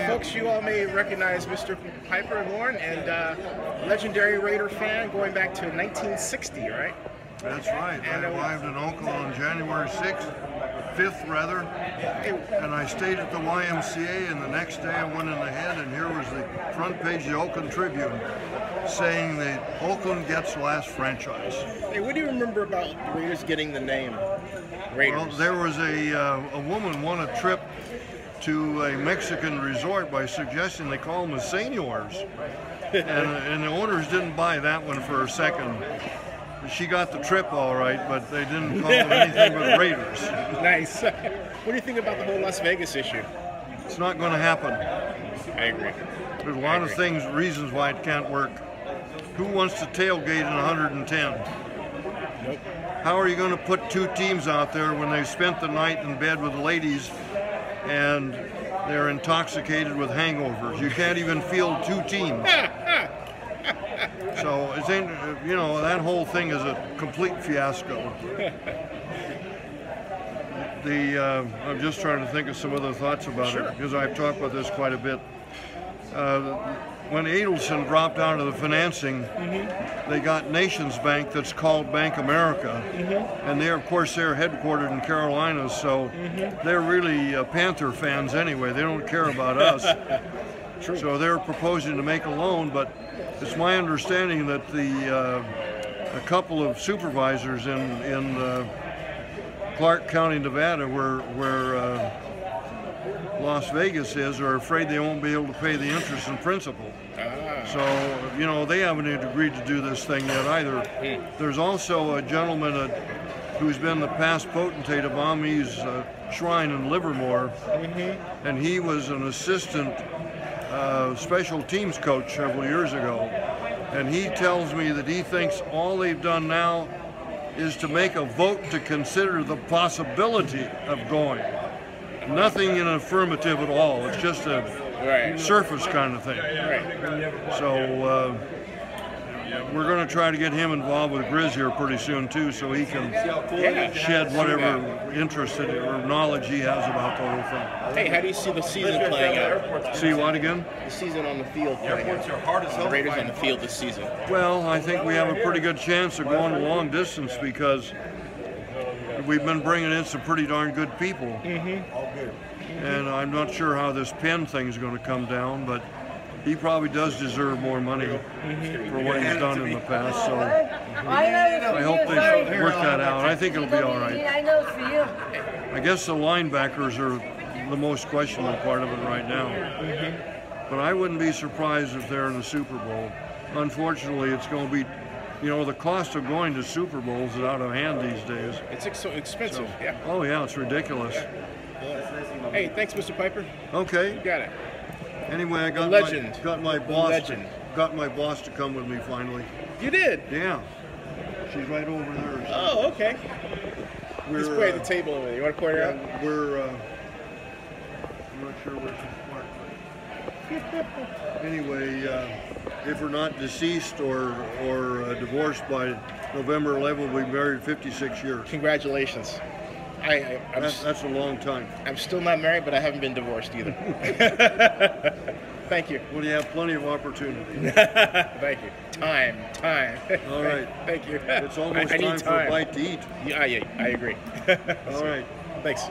folks, you all may recognize Mr. Piper and Loren, and legendary Raider fan going back to 1960, right? That's right. I arrived in Oakland on January 5th rather, and I stayed at the YMCA, and the next day I went in ahead, and here was the front page of the Oakland Tribune saying that Oakland gets last franchise. Hey, what do you remember about the Raiders getting the name Raiders? Well, there was a woman won a trip to a Mexican resort by suggesting they call them the seniors, and the owners didn't buy that one for a second. She got the trip all right, but they didn't call them anything but Raiders. Nice. What do you think about the whole Las Vegas issue? It's not going to happen. I agree. There's a lot of things, reasons why it can't work. Who wants to tailgate in 110? Nope. How are you going to put two teams out there when they spent the night in bed with ladies and they're intoxicated with hangovers? You can't even field two teams. So it ain't, you know, that whole thing is a complete fiasco. I'm just trying to think of some other thoughts about it, because I've talked about this quite a bit. When Adelson dropped out of the financing, they got Nations Bank, that's called Bank America, and they're, of course, they're headquartered in Carolina, so they're really Panther fans anyway. They don't care about us. So they're proposing to make a loan, but it's my understanding that a couple of supervisors in Clark County, Nevada, where Las Vegas is, are afraid they won't be able to pay the interest and principal. So, you know, they haven't agreed to do this thing yet either. There's also a gentleman who's been the past potentate of Ami's shrine in Livermore, and he was an assistant special teams coach several years ago, and he tells me that he thinks all they've done now is to make a vote to consider the possibility of going. Nothing in affirmative at all. It's just a surface kind of thing. So we're going to try to get him involved with Grizz here pretty soon too, so he can shed whatever interest or knowledge he has about the whole thing. Hey, how do you see the season playing out? See what again? The season on the field playing out. The Raiders on the field this season. Well, I think we have a pretty good chance of going a long distance because we've been bringing in some pretty darn good people. And I'm not sure how this Penn thing is going to come down, but he probably does deserve more money for what he's done in the past. So I hope they work that out. I think it'll be all right. I guess the linebackers are the most questionable part of it right now. But I wouldn't be surprised if they're in the Super Bowl. Unfortunately, it's going to be, you know, the cost of going to Super Bowls is out of hand these days. It's so expensive, yeah. Oh, yeah, it's ridiculous. Hey, thanks, Mr. Piper. Okay. You got it. Anyway, I got my boss to come with me finally. You did? Yeah. She's right over there. So. Oh, okay. Let's play the table over there. You want to point her out? We're I'm not sure where she's parked. Anyway, if we're not deceased or divorced by November 11th, we'll be married 56 years. Congratulations. That's a long time. I'm still not married, but I haven't been divorced either. Thank you. Well, you have plenty of opportunity. Thank you. Time. All right. Thank you. It's almost time for a bite to eat. Yeah, I agree. All right. Thanks.